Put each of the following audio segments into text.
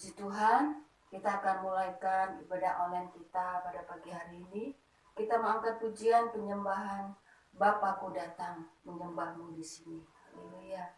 Puji Tuhan, kita akan mulaikan ibadah online kita pada pagi hari ini. Kita mengangkat pujian penyembahan Bapakku datang menyembahmu di sini. Haleluya.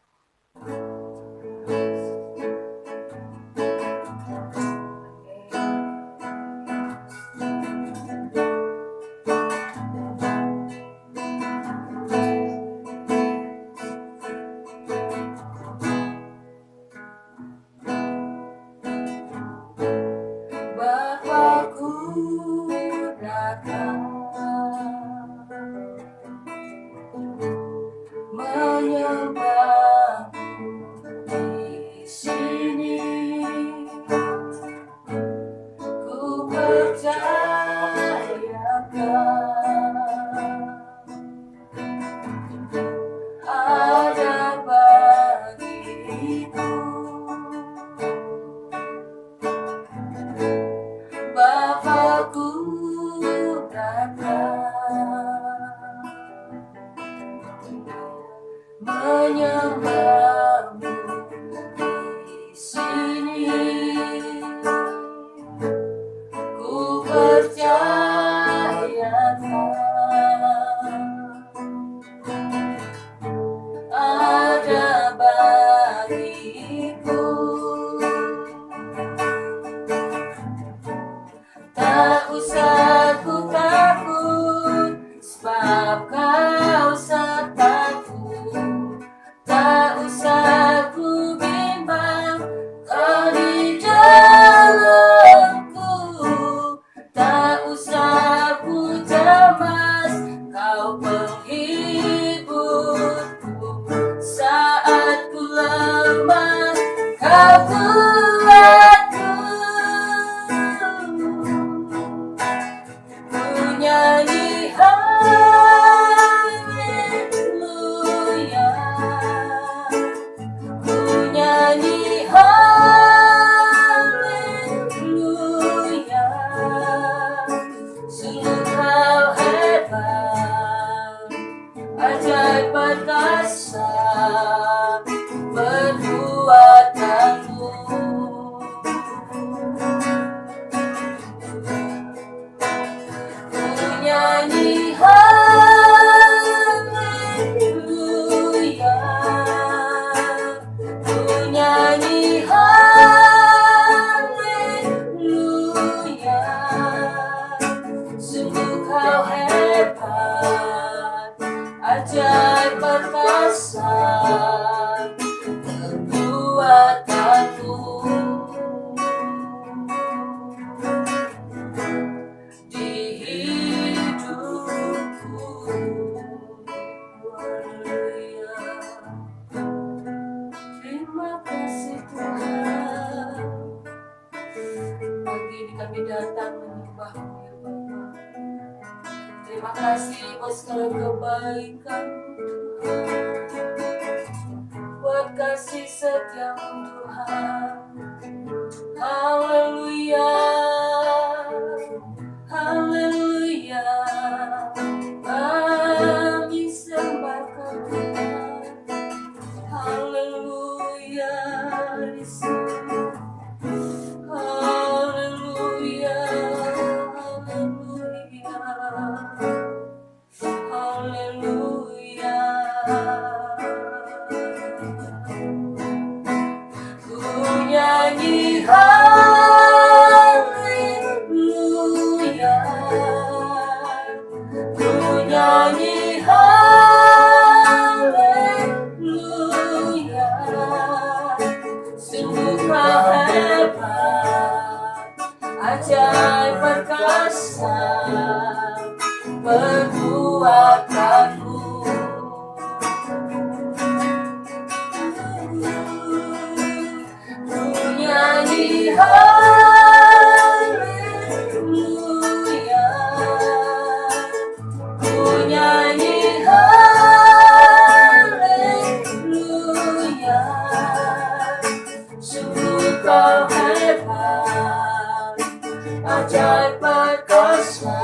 Ajaib perkasa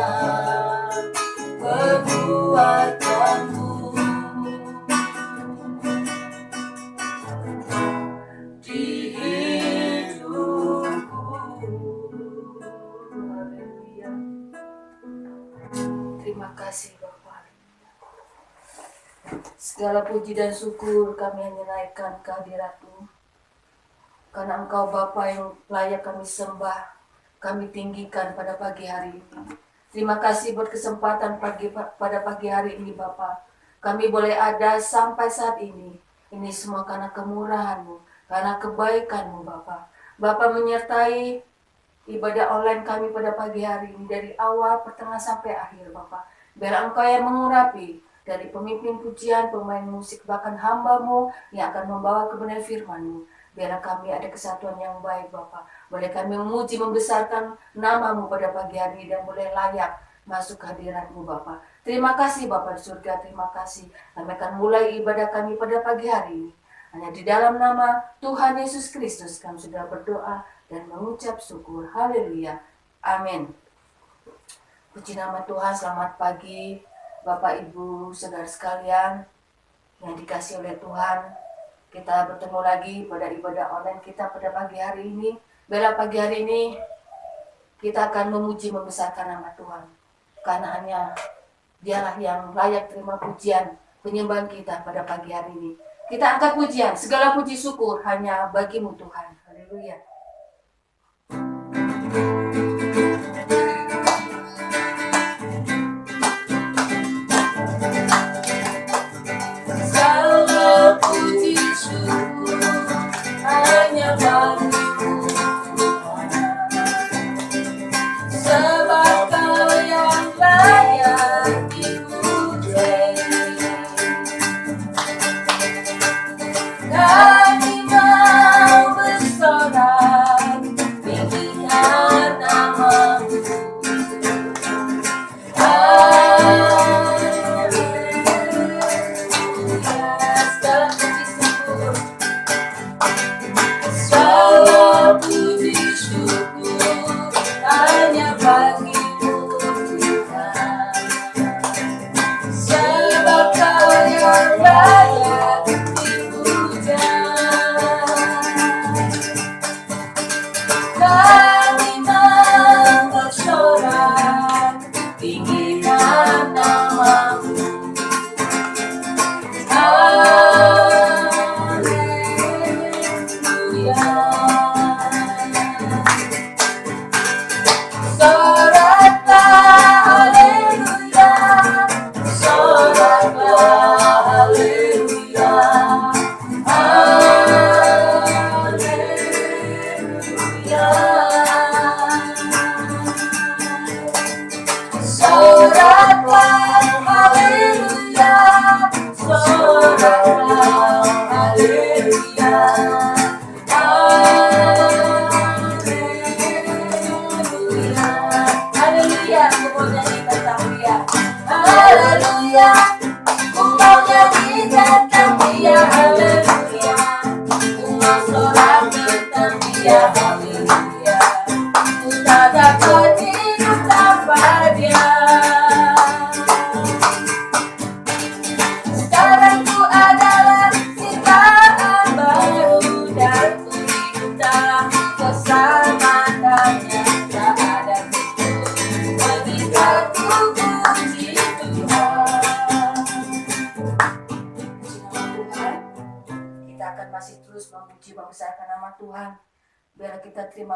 perbuatan Segala puji dan syukur kami hanya naikkan kehadirat-Mu. Karena Engkau Bapa yang layak kami sembah, kami tinggikan pada pagi hari ini. Terima kasih buat kesempatan pada pagi hari ini Bapa. Kami boleh ada sampai saat ini. Ini semua karena kemurahan-Mu, karena kebaikan-Mu Bapa. Bapa menyertai ibadah online kami pada pagi hari ini dari awal, pertengahan sampai akhir Bapa. Biar Engkau yang mengurapi dari pemimpin pujian, pemain musik, bahkan hamba-Mu yang akan membawa kebenaran firman-Mu. Biar kami ada kesatuan yang baik Bapa. Boleh kami memuji, membesarkan nama-Mu pada pagi hari ini dan boleh layak masuk hadirat-Mu Bapa. Terima kasih Bapa di surga, terima kasih. Kami akan mulai ibadah kami pada pagi hari ini. Hanya di dalam nama Tuhan Yesus Kristus kami sudah berdoa dan mengucap syukur. Haleluya. Amin. Puji nama Tuhan, selamat pagi Bapak Ibu saudara sekalian yang dikasih oleh Tuhan. Kita bertemu lagi pada ibadah online kita pada pagi hari ini. Bila pagi hari ini kita akan memuji membesarkan nama Tuhan. Karena hanya Dialah yang layak terima pujian penyembahan kita pada pagi hari ini. Kita angkat pujian, segala puji syukur hanya bagi-Mu Tuhan. Haleluya.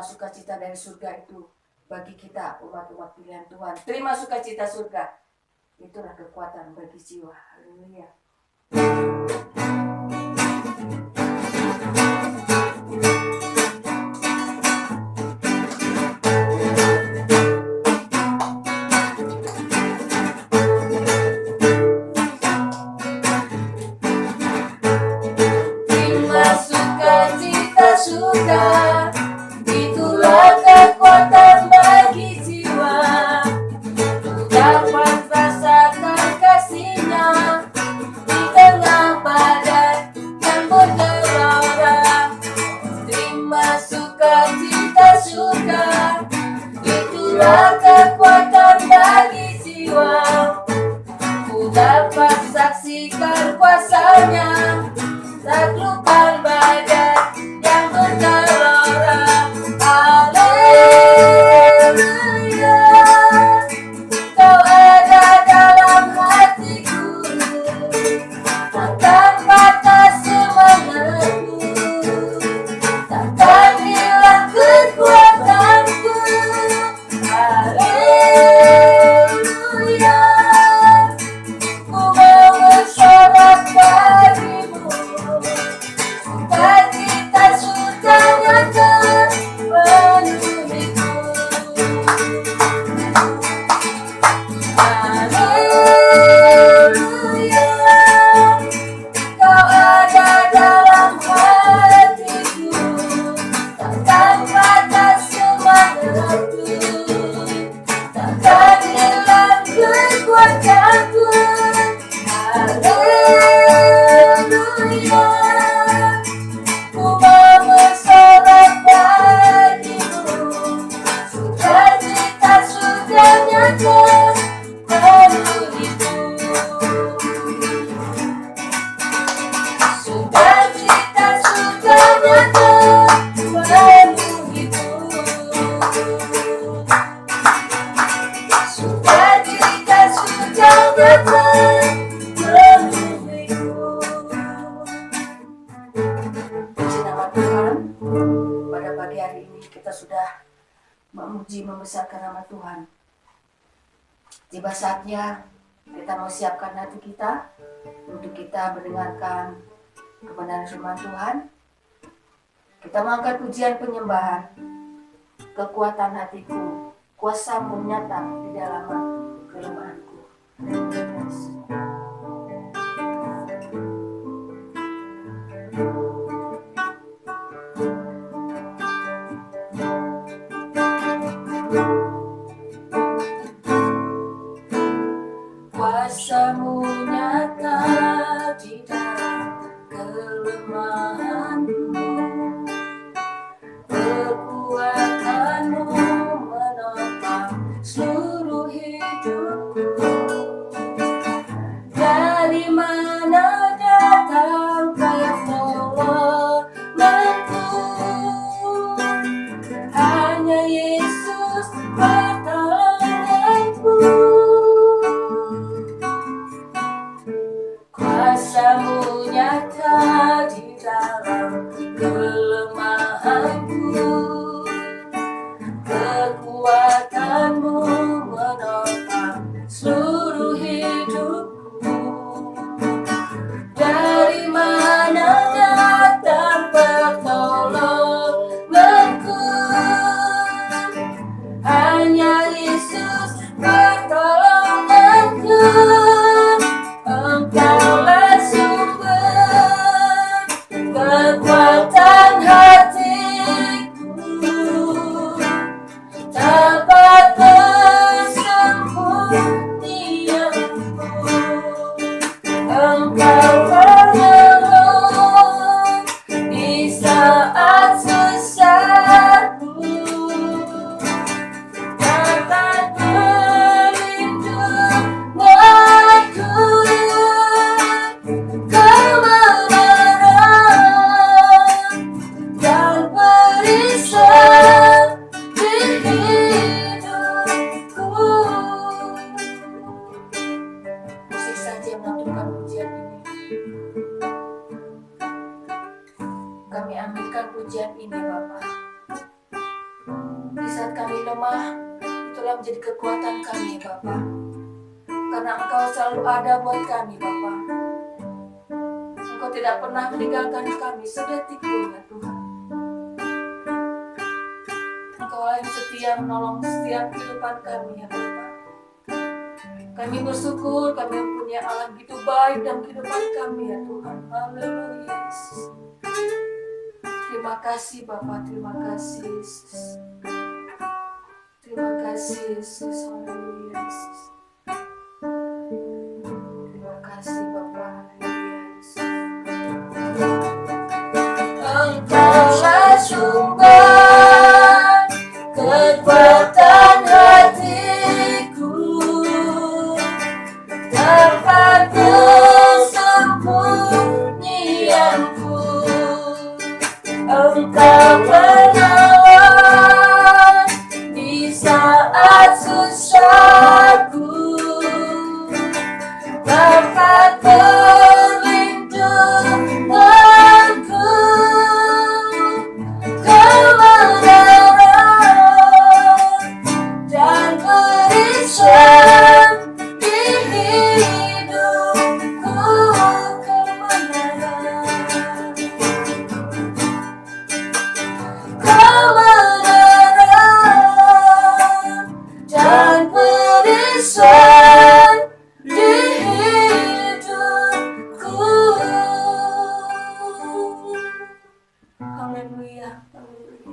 Sukacita dari surga itu bagi kita umat-umat pilihan Tuhan. Terima sukacita surga. Itulah kekuatan bagi jiwa. Haleluya. Terima sukacita surga. Kekuatan bagi jiwa, dapat rasakan kasih-Nya di tengah badai yang bergelora. Terima sukacita surga, itulah kekuatan bagi jiwa. Ku dapat saksikan kuasa-Nya, taklukkan badai yang bergelora. Haleluya, Kau ada dalam hatiku. memuji, membesarkan nama Tuhan. Tiba saatnya kita mau siapkan hati kita untuk kita mendengarkan kebenaran firman Tuhan. Kita mengangkat pujian penyembahan. Kekuatan hatiku, kuasamu nyata di dalam kelemahanku. Kuasamu nyata di dalam kelemahanku, kekuatanmu menopang seluruh hidupku. Dari mana datang pertolonganku? Hanya Yesus pertolonganku. Kuasamu nyata di dalam kelemahanku, kekuatanmu menopang seluruh hidupku. Dari mana datang pertolonganku? Hanya Yesus pertolonganku. Engkaulah sumber kekuatan hatiku, tempat persembunyianku. Engkau penolong di saat susahku, tempat perlindunganku. Kebenaran dan barisan di hidupku. Musik saja menentukan pujian ini. Kami ambilkan pujian ini, Bapa. Di saat kami lemah, itulah menjadi kekuatan kami, Bapa. Karena Engkau selalu ada buat kami, Bapa. Engkau tidak pernah meninggalkan kami sedetik pun, ya Tuhan. Engkau yang setia menolong setiap kehidupan kami, ya Bapa. Kami bersyukur kami mempunyai Allah begitu baik dalam kehidupan kami, ya Tuhan. Haleluya, Yesus. Terima kasih Bapa, terima kasih Yesus. Terima kasih Yesus, haleluya Yesus. Terima kasih Bapa, haleluya Yesus. Engkaulah sumber kekuatan hatiku, tempat persembunyianku. Engkau penolong di saat susahku, tempat perlindunganku. Kebenaran dan barisan di hidupku. Kebenaran dan barisan di hidupku. Haleluya, haleluya.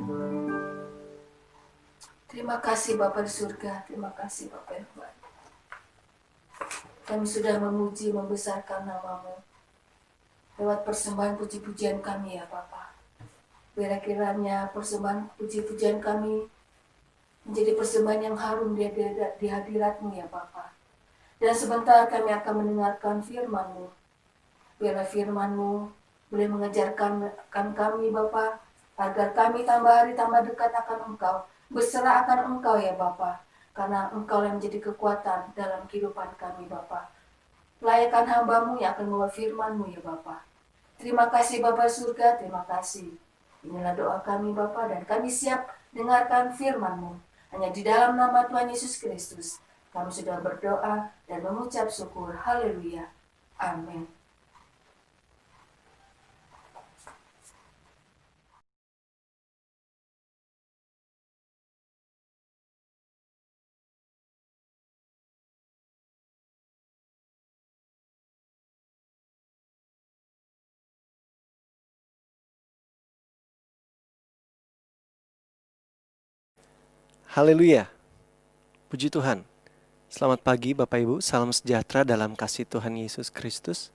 Terima kasih Bapa di surga, terima kasih Bapa yang baik. Kami sudah memuji, membesarkan nama-Mu lewat persembahan puji-pujian kami, ya Bapa. Biar kiranya persembahan puji-pujian kami menjadi persembahan yang harum di hadirat-Mu, ya Bapa. Dan sebentar kami akan mendengarkan firman-Mu. Biarlah firman-Mu boleh mengajarkan kami, Bapa, agar kami tambah hari tambah dekat akan Engkau, berserah akan Engkau, ya Bapa. Karena Engkau yang menjadi kekuatan dalam kehidupan kami, Bapa. Layakkan hamba-Mu yang akan membawa firman-Mu, ya Bapa. Terima kasih Bapa surga, terima kasih. Inilah doa kami Bapa, dan kami siap dengarkan firman-Mu. Hanya di dalam nama Tuhan Yesus Kristus kami sudah berdoa dan mengucap syukur. Haleluya. Amin. Haleluya, puji Tuhan. Selamat pagi Bapak Ibu, salam sejahtera dalam kasih Tuhan Yesus Kristus.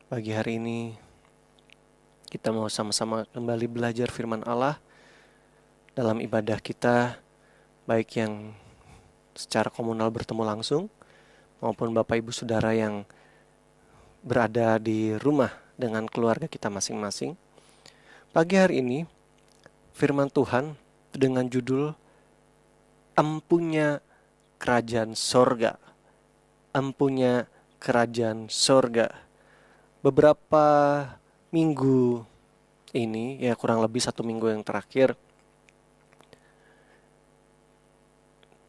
Pagi hari ini kita mau sama-sama kembali belajar firman Allah dalam ibadah kita, baik yang secara komunal bertemu langsung, maupun Bapak Ibu Saudara yang berada di rumah dengan keluarga kita masing-masing. Pagi hari ini, firman Tuhan dengan judul Empunya Kerajaan Sorga. Empunya Kerajaan Sorga. Beberapa minggu ini, ya kurang lebih 1 minggu yang terakhir,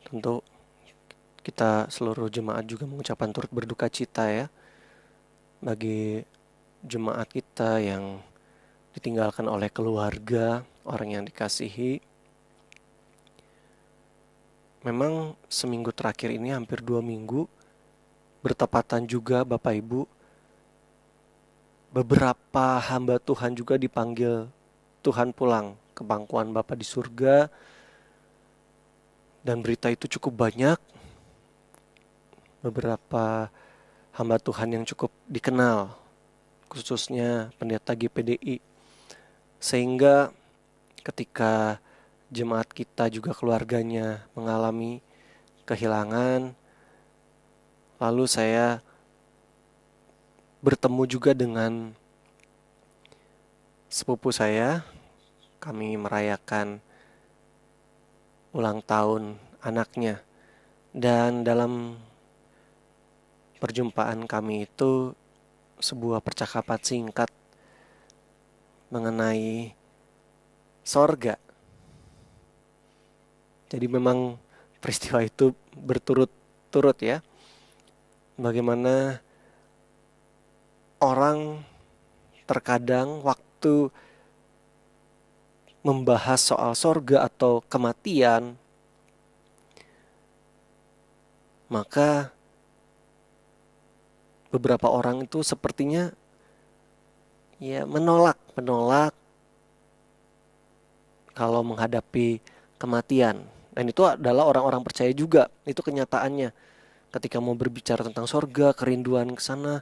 tentu kita seluruh jemaat juga mengucapkan turut berduka cita ya bagi jemaat kita yang ditinggalkan oleh keluarga, orang yang dikasihi. Memang seminggu terakhir ini, hampir 2 minggu, bertepatan juga Bapak Ibu, beberapa hamba Tuhan juga dipanggil Tuhan pulang ke pangkuan Bapa di surga. Dan berita itu cukup banyak. Beberapa hamba Tuhan yang cukup dikenal, khususnya pendeta GPDI. Sehingga ketika jemaat kita juga keluarganya mengalami kehilangan, lalu saya bertemu juga dengan sepupu saya. Kami merayakan ulang tahun anaknya. Dan dalam perjumpaan kami itu sebuah percakapan singkat mengenai sorga. Jadi memang peristiwa itu berturut-turut ya. Bagaimana orang terkadang waktu membahas soal sorga atau kematian, maka beberapa orang itu sepertinya ya menolak kalau menghadapi kematian. Dan itu adalah orang-orang percaya juga, itu kenyataannya. Ketika mau berbicara tentang sorga, kerinduan ke sana,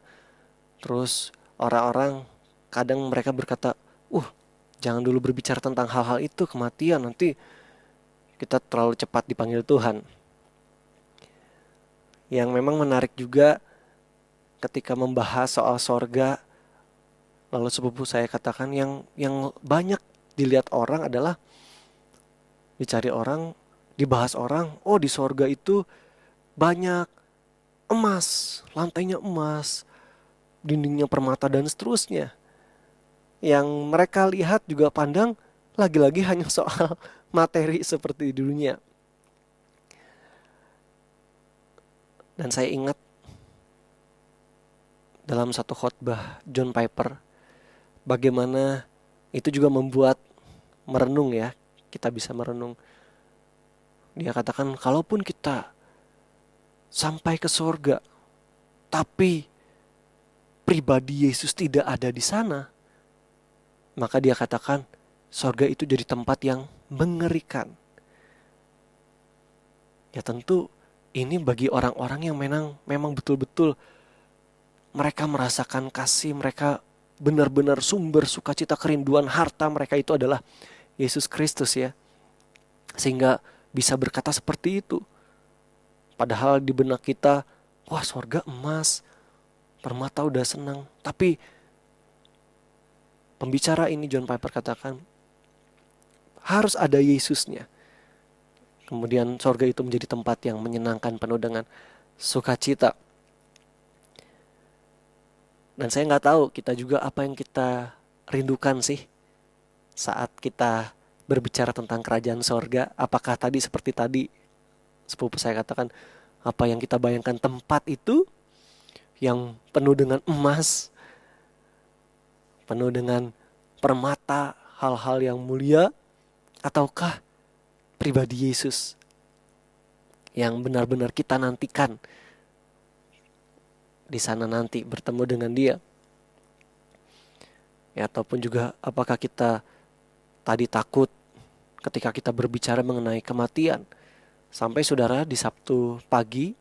terus orang-orang kadang mereka berkata, jangan dulu berbicara tentang hal-hal itu, kematian, nanti kita terlalu cepat dipanggil Tuhan. Yang memang menarik juga ketika membahas soal sorga, lalu sepupu saya katakan yang banyak dilihat orang adalah dicari orang, dibahas orang, di sorga itu banyak emas, lantainya emas, dindingnya permata dan seterusnya. Yang mereka lihat juga pandang lagi-lagi hanya soal materi seperti di dunia. Dan saya ingat dalam satu khotbah John Piper, bagaimana itu juga membuat merenung ya, kita bisa merenung. Dia katakan, kalaupun kita sampai ke surga, tapi pribadi Yesus tidak ada di sana, maka dia katakan, surga itu jadi tempat yang mengerikan. Ya tentu ini bagi orang-orang yang memang betul-betul mereka merasakan kasih, mereka benar-benar sumber sukacita, kerinduan, harta mereka itu adalah Yesus Kristus ya. Sehingga bisa berkata seperti itu. Padahal di benak kita, wah sorga emas, permata udah senang. Tapi pembicara ini John Piper katakan, harus ada Yesusnya. Kemudian sorga itu menjadi tempat yang menyenangkan, penuh dengan sukacita. Dan saya nggak tahu kita juga apa yang kita rindukan sih saat kita berbicara tentang kerajaan sorga, apakah tadi seperti tadi sepupu saya katakan, apa yang kita bayangkan tempat itu yang penuh dengan emas, penuh dengan permata, hal-hal yang mulia, ataukah pribadi Yesus yang benar-benar kita nantikan di sana nanti bertemu dengan Dia? Ya, ataupun juga apakah kita tadi takut ketika kita berbicara mengenai kematian? Sampai saudara di Sabtu pagi,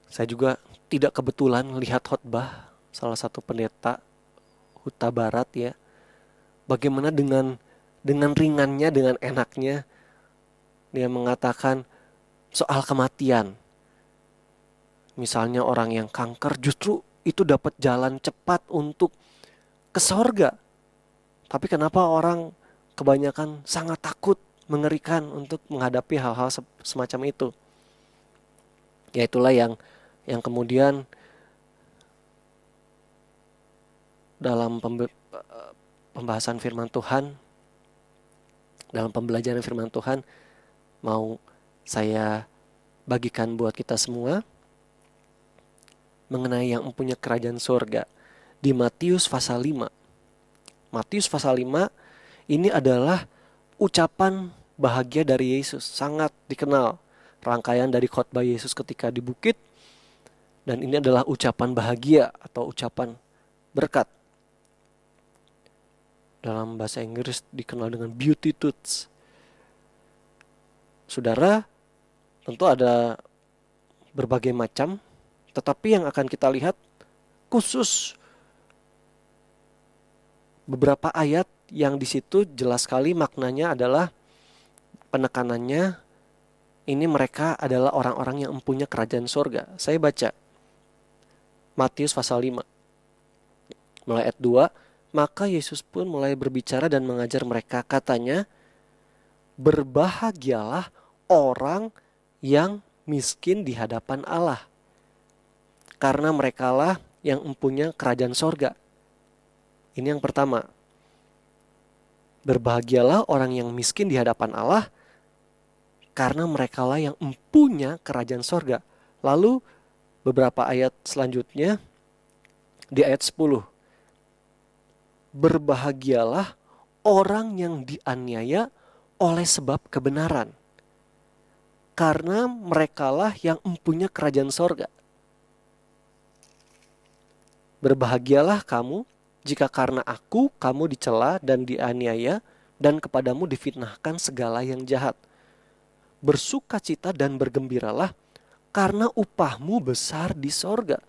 saya juga tidak kebetulan melihat khotbah salah satu pendeta Huta Barat ya. Bagaimana dengan ringannya, dengan enaknya dia mengatakan soal kematian. Misalnya orang yang kanker justru itu dapat jalan cepat untuk ke sorga. Tapi kenapa orang kebanyakan sangat takut, mengerikan untuk menghadapi hal-hal semacam itu? Ya itulah yang kemudian dalam pembahasan firman Tuhan, dalam pembelajaran firman Tuhan, mau saya bagikan buat kita semua mengenai yang mempunyai kerajaan surga di Matius pasal 5. Matius pasal 5 ini adalah ucapan bahagia dari Yesus, sangat dikenal. Rangkaian dari khotbah Yesus ketika di bukit, dan ini adalah ucapan bahagia atau ucapan berkat. Dalam bahasa Inggris dikenal dengan Beatitudes. Saudara, tentu ada berbagai macam, tetapi yang akan kita lihat khusus beberapa ayat yang di situ jelas sekali maknanya adalah penekanannya ini mereka adalah orang-orang yang mempunyai kerajaan surga. Saya baca Matius pasal 5 mulai ayat 2. Maka Yesus pun mulai berbicara dan mengajar mereka, katanya, berbahagialah orang yang miskin di hadapan Allah, karena merekalah yang mempunyai kerajaan sorga. Ini yang pertama. Berbahagialah orang yang miskin di hadapan Allah, karena merekalah yang mempunyai kerajaan sorga. Lalu beberapa ayat selanjutnya di ayat 10. Berbahagialah orang yang dianiaya oleh sebab kebenaran, karena merekalah yang mempunyai kerajaan sorga. Berbahagialah kamu jika karena aku kamu dicela dan dianiaya dan kepadamu difitnahkan segala yang jahat. Bersukacita dan bergembiralah, karena upahmu besar di sorga.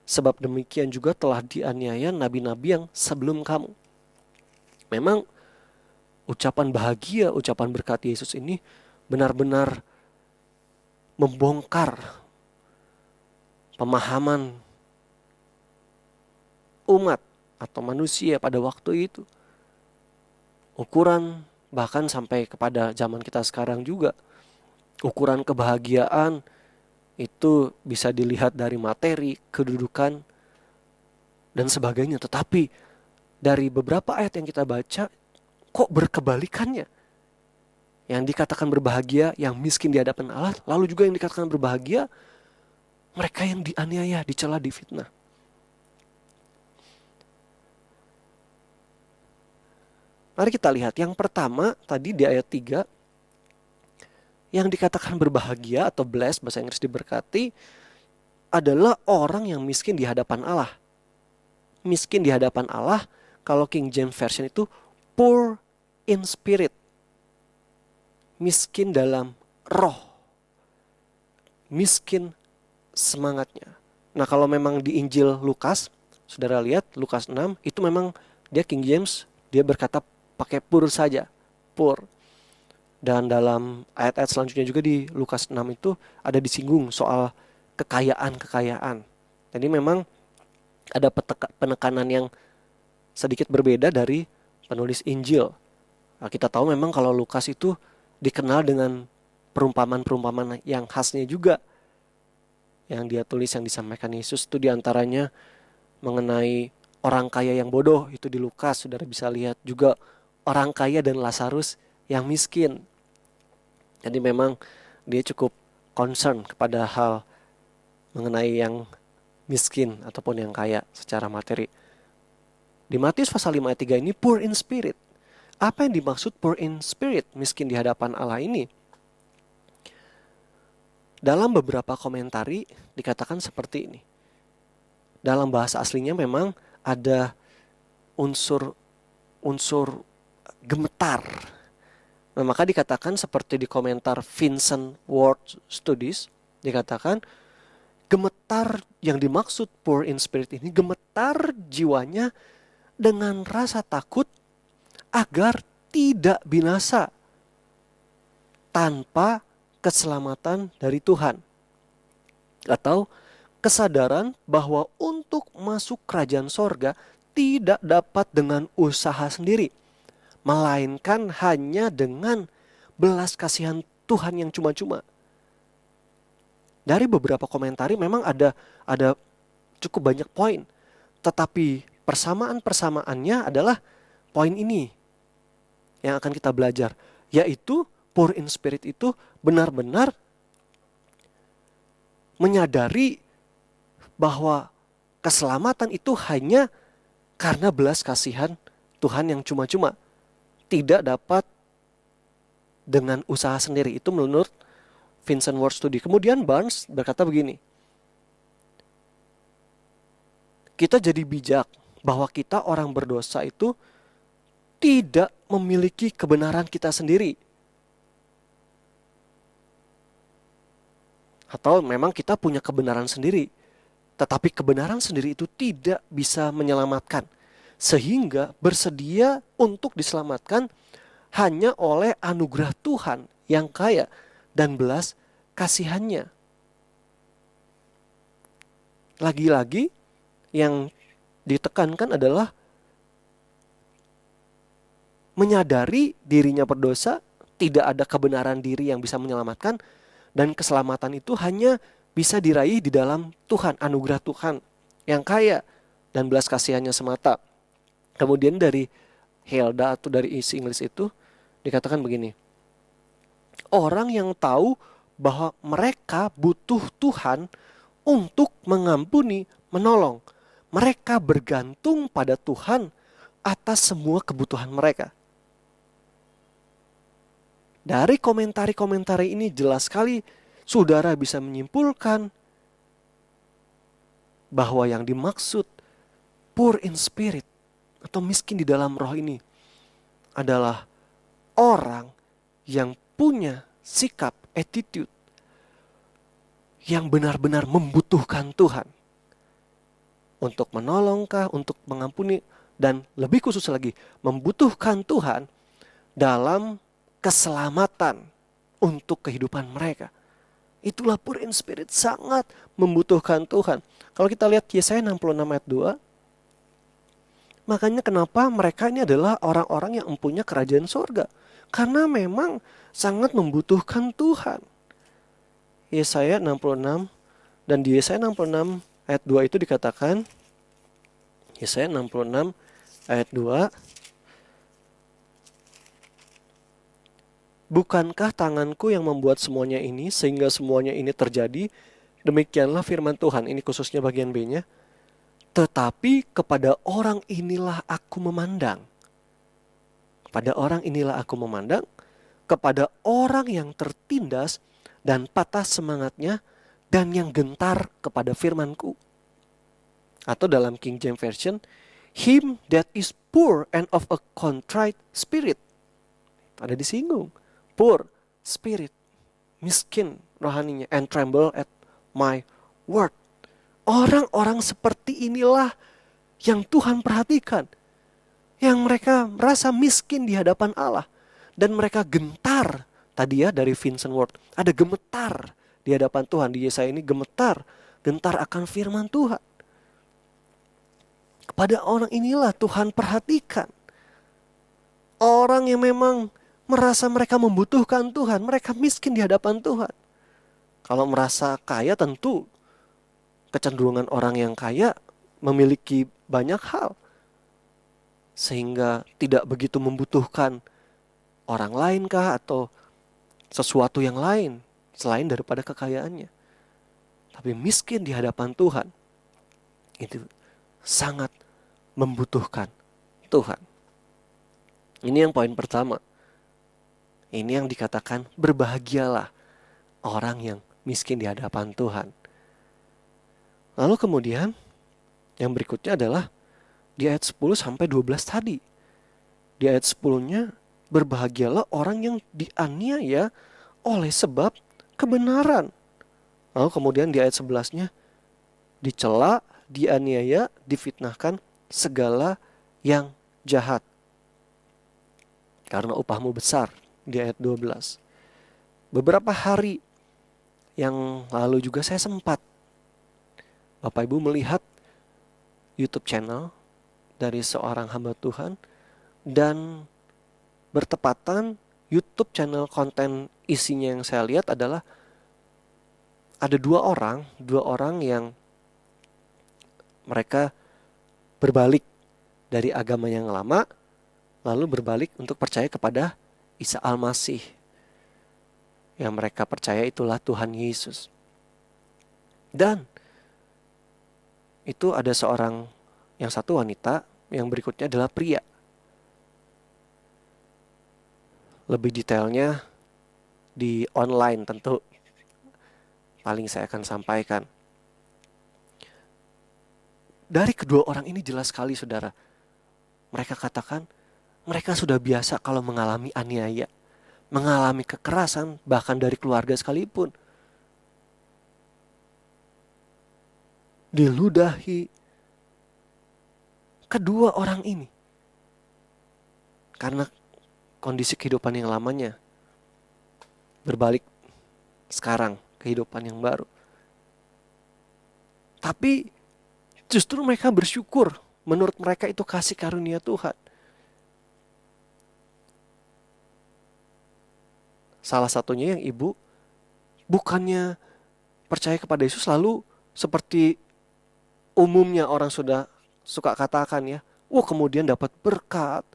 Sebab demikian juga telah dianiaya nabi-nabi yang sebelum kamu. Memang ucapan bahagia, ucapan berkat Yesus ini benar-benar membongkar pemahaman umat atau manusia pada waktu itu. Ukuran bahkan sampai kepada zaman kita sekarang juga. Ukuran kebahagiaan itu bisa dilihat dari materi, kedudukan, dan sebagainya. Tetapi dari beberapa ayat yang kita baca, kok berkebalikannya? Yang dikatakan berbahagia, yang miskin di hadapan Allah, lalu juga yang dikatakan berbahagia, mereka yang dianiaya, dicela, difitnah. Mari kita lihat yang pertama tadi di ayat 3, yang dikatakan berbahagia atau blessed, bahasa Inggris diberkati, adalah orang yang miskin di hadapan Allah. Miskin di hadapan Allah, kalau King James Version itu poor in spirit. Miskin dalam roh. Miskin semangatnya. Nah, kalau memang di Injil Lukas, saudara lihat Lukas 6, itu memang dia King James, dia berkata pakai poor saja. Poor. Dan dalam ayat-ayat selanjutnya juga di Lukas 6 itu ada disinggung soal kekayaan-kekayaan. Jadi memang ada penekanan yang sedikit berbeda dari penulis Injil. Nah, kita tahu memang kalau Lukas itu dikenal dengan perumpamaan-perumpamaan yang khasnya juga. Yang dia tulis, yang disampaikan Yesus itu diantaranya mengenai orang kaya yang bodoh, itu di Lukas. Saudara bisa lihat juga orang kaya dan Lazarus yang miskin. Jadi memang dia cukup concern kepada hal mengenai yang miskin ataupun yang kaya secara materi. Di Matius pasal 5 ayat 3 ini poor in spirit. Apa yang dimaksud poor in spirit, miskin di hadapan Allah ini? Dalam beberapa komentari dikatakan seperti ini. Dalam bahasa aslinya memang ada unsur gemetar. Nah, maka dikatakan seperti di komentar Vincent Ward Studies, dikatakan gemetar yang dimaksud poor in spirit ini, gemetar jiwanya dengan rasa takut agar tidak binasa tanpa keselamatan dari Tuhan. Atau kesadaran bahwa untuk masuk kerajaan sorga tidak dapat dengan usaha sendiri, melainkan hanya dengan belas kasihan Tuhan yang cuma-cuma. Dari beberapa komentari memang ada cukup banyak poin, tetapi persamaan-persamaannya adalah poin ini yang akan kita belajar, yaitu poor in spirit itu benar-benar menyadari bahwa keselamatan itu hanya karena belas kasihan Tuhan yang cuma-cuma, tidak dapat dengan usaha sendiri. Itu menurut Vincent Ward Study. Kemudian Barnes berkata begini, kita jadi bijak bahwa kita orang berdosa itu tidak memiliki kebenaran kita sendiri. Atau memang kita punya kebenaran sendiri, tetapi kebenaran sendiri itu tidak bisa menyelamatkan. Sehingga bersedia untuk diselamatkan hanya oleh anugerah Tuhan yang kaya dan belas kasihannya. Lagi-lagi yang ditekankan adalah menyadari dirinya berdosa, tidak ada kebenaran diri yang bisa menyelamatkan, dan keselamatan itu hanya bisa diraih di dalam Tuhan, anugerah Tuhan yang kaya dan belas kasihannya semata. Kemudian dari Hilda atau dari isi Inggris itu dikatakan begini, orang yang tahu bahwa mereka butuh Tuhan untuk mengampuni, menolong. Mereka bergantung pada Tuhan atas semua kebutuhan mereka. Dari komentari-komentari ini jelas sekali saudara bisa menyimpulkan bahwa yang dimaksud poor in spirit atau miskin di dalam roh ini adalah orang yang punya sikap, attitude yang benar-benar membutuhkan Tuhan untuk menolongkah, untuk mengampuni, dan lebih khusus lagi membutuhkan Tuhan dalam keselamatan untuk kehidupan mereka. Itulah poor in spirit, sangat membutuhkan Tuhan. Kalau kita lihat Yesaya 66 ayat 2, makanya kenapa mereka ini adalah orang-orang yang mempunyai kerajaan surga, karena memang sangat membutuhkan Tuhan. Yesaya 66, dan di Yesaya 66 ayat 2 itu dikatakan, Yesaya 66 ayat 2, bukankah tanganku yang membuat semuanya ini sehingga semuanya ini terjadi? Demikianlah firman Tuhan. Ini khususnya bagian B-nya. Tetapi kepada orang inilah aku memandang. Kepada orang inilah aku memandang. Kepada orang yang tertindas dan patah semangatnya dan yang gentar kepada firmanku. Atau dalam King James Version, him that is poor and of a contrite spirit. Ada disinggung. Poor spirit, miskin rohaninya, and tremble at my word. Orang-orang seperti inilah yang Tuhan perhatikan, yang mereka merasa miskin di hadapan Allah, dan mereka gentar. Tadi ya dari Vincent Ward, ada gemetar di hadapan Tuhan. Di Yesaya ini gemetar, gentar akan firman Tuhan. Kepada orang inilah Tuhan perhatikan. Orang yang memang merasa mereka membutuhkan Tuhan, mereka miskin di hadapan Tuhan. Kalau merasa kaya, tentu kecenderungan orang yang kaya memiliki banyak hal. sehingga tidak begitu membutuhkan orang lain kah atau sesuatu yang lain selain daripada kekayaannya. Tapi miskin di hadapan Tuhan itu sangat membutuhkan Tuhan. Ini yang poin pertama. Ini yang dikatakan berbahagialah orang yang miskin di hadapan Tuhan. Lalu kemudian yang berikutnya adalah di ayat 10 sampai 12 tadi. Di ayat 10-nya, berbahagialah orang yang dianiaya oleh sebab kebenaran. Lalu kemudian di ayat 11-nya, dicela, dianiaya, difitnahkan segala yang jahat, karena upahmu besar. Di ayat 12. Beberapa hari yang lalu juga saya sempat Bapak Ibu melihat YouTube channel dari seorang hamba Tuhan, dan bertepatan YouTube channel konten isinya yang saya lihat adalah ada dua orang yang mereka berbalik dari agama yang lama lalu berbalik untuk percaya kepada Isa Al-Masih. Yang mereka percaya itulah Tuhan Yesus. Dan itu ada seorang, yang satu wanita, yang berikutnya adalah pria. Lebih detailnya di online tentu paling saya akan sampaikan. Dari kedua orang ini jelas sekali saudara. Mereka katakan mereka sudah biasa kalau mengalami aniaya, mengalami kekerasan bahkan dari keluarga sekalipun. Diludahi kedua orang ini karena kondisi kehidupan yang lamanya berbalik sekarang kehidupan yang baru. Tapi justru mereka bersyukur, menurut mereka itu kasih karunia Tuhan. Salah satunya yang ibu bukannya percaya kepada Yesus lalu seperti umumnya orang sudah suka katakan ya, kemudian dapat berkat,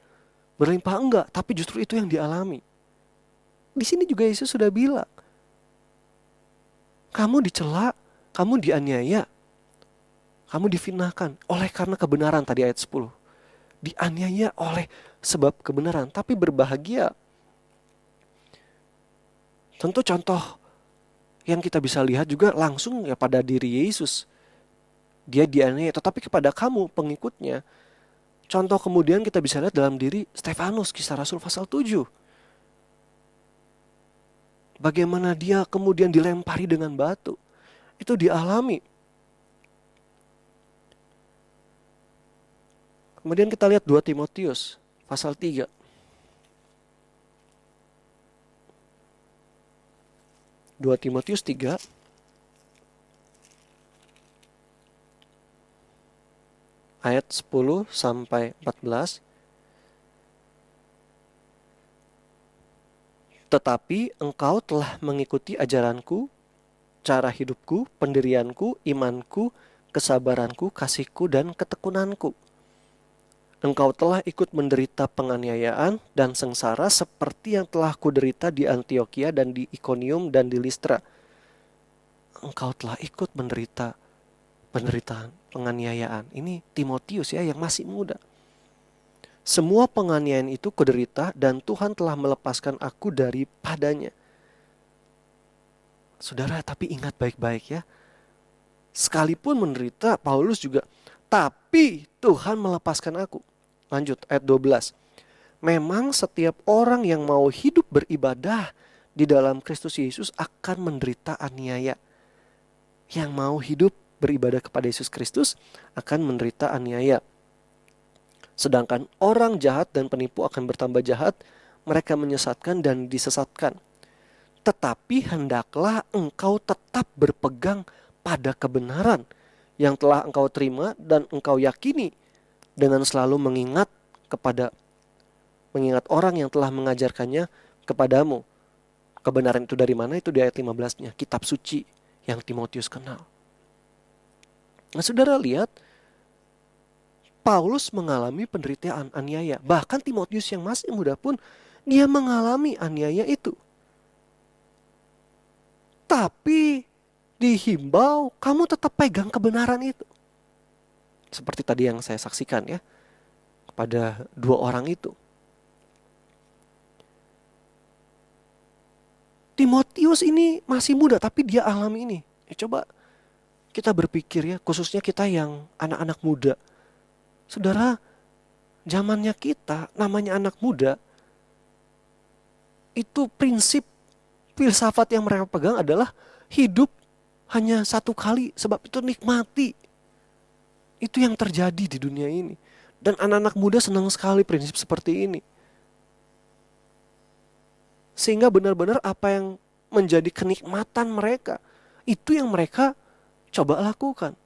berlimpah, enggak, tapi justru itu yang dialami. Di sini juga Yesus sudah bilang, kamu dicela, kamu dianiaya, kamu difitnahkan oleh karena kebenaran, tadi ayat 10. Dianiaya oleh sebab kebenaran, tapi berbahagia. Tentu contoh yang kita bisa lihat juga langsung ya pada diri Yesus. Dia dianiaya, tetapi kepada kamu pengikutnya. Contoh kemudian kita bisa lihat dalam diri Stefanus, Kisah Rasul pasal 7. Bagaimana dia kemudian dilempari dengan batu. Itu dialami. Kemudian kita lihat 2 Timotius pasal 3. 2 Timotius 3 ayat 10 sampai 14. Tetapi engkau telah mengikuti ajaranku, cara hidupku, pendirianku, imanku, kesabaranku, kasihku, dan ketekunanku. Engkau telah ikut menderita penganiayaan dan sengsara seperti yang telah kuderita di Antiokhia dan di Ikonium dan di Listra. Engkau telah ikut menderita penderitaan, penganiayaan. Ini Timotius ya yang masih muda. Semua penganiayaan itu kuderita dan Tuhan telah melepaskan aku daripadanya. Saudara, tapi ingat baik-baik ya. Sekalipun menderita, Paulus juga, tapi Tuhan melepaskan aku. Lanjut, ayat 12. Memang setiap orang yang mau hidup beribadah di dalam Kristus Yesus akan menderita aniaya. Yang mau hidup beribadah kepada Yesus Kristus akan menderita aniaya. Sedangkan orang jahat dan penipu akan bertambah jahat, mereka menyesatkan dan disesatkan. Tetapi hendaklah engkau tetap berpegang pada kebenaran yang telah engkau terima dan engkau yakini, dengan selalu mengingat orang yang telah mengajarkannya kepadamu. Kebenaran itu dari mana? Itu di ayat 15-nya, kitab suci yang Timotius kenal. Nah, saudara lihat, Paulus mengalami penderitaan aniaya. Bahkan Timotius yang masih muda pun dia mengalami aniaya itu. Tapi dihimbau kamu tetap pegang kebenaran itu. Seperti tadi yang saya saksikan ya, kepada dua orang itu. Timotius ini masih muda tapi dia alami ini. Coba kita berpikir ya, khususnya kita yang anak-anak muda. Saudara, zamannya kita namanya anak muda, itu prinsip filsafat yang mereka pegang adalah hidup hanya satu kali, sebab itu nikmati. Itu yang terjadi di dunia ini. Dan anak-anak muda senang sekali prinsip seperti ini. Sehingga benar-benar apa yang menjadi kenikmatan mereka, itu yang mereka coba lakukan.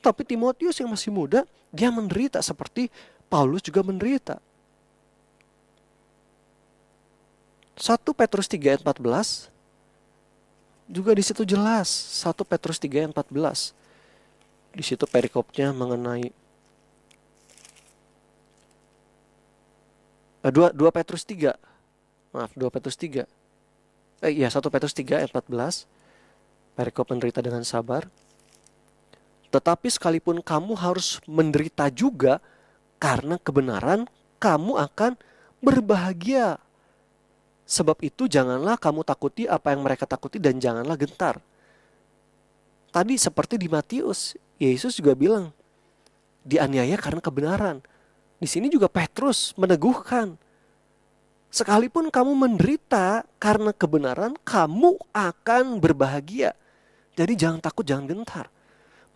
Tapi Timotius yang masih muda, dia menderita seperti Paulus juga menderita. 1 Petrus 3 ayat 14 juga di situ jelas. 1 Petrus 3 ayat 14. Di situ perikopnya mengenai 2 Petrus 3. Maaf, 2 Petrus 3. 1 Petrus 3 ayat 14. Perikop menderita dengan sabar. Tetapi sekalipun kamu harus menderita juga karena kebenaran, kamu akan berbahagia. Sebab itu janganlah kamu takuti apa yang mereka takuti dan janganlah gentar. Tadi seperti di Matius, Yesus juga bilang, dianiaya karena kebenaran. Di sini juga Petrus meneguhkan, sekalipun kamu menderita karena kebenaran, kamu akan berbahagia. Jadi jangan takut, jangan gentar.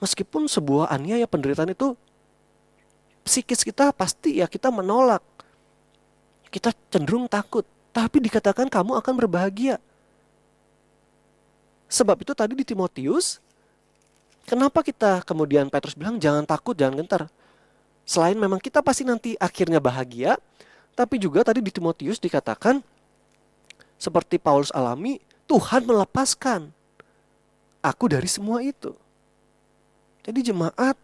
Meskipun sebuah aniaya penderitaan itu, psikis kita pasti ya kita menolak. Kita cenderung takut. Tapi dikatakan kamu akan berbahagia. Sebab itu tadi di Timotius, kenapa kita kemudian Petrus bilang jangan takut, jangan gentar. Selain memang kita pasti nanti akhirnya bahagia, tapi juga tadi di Timotius dikatakan, seperti Paulus alami, Tuhan melepaskan aku dari semua itu. Jadi jemaat,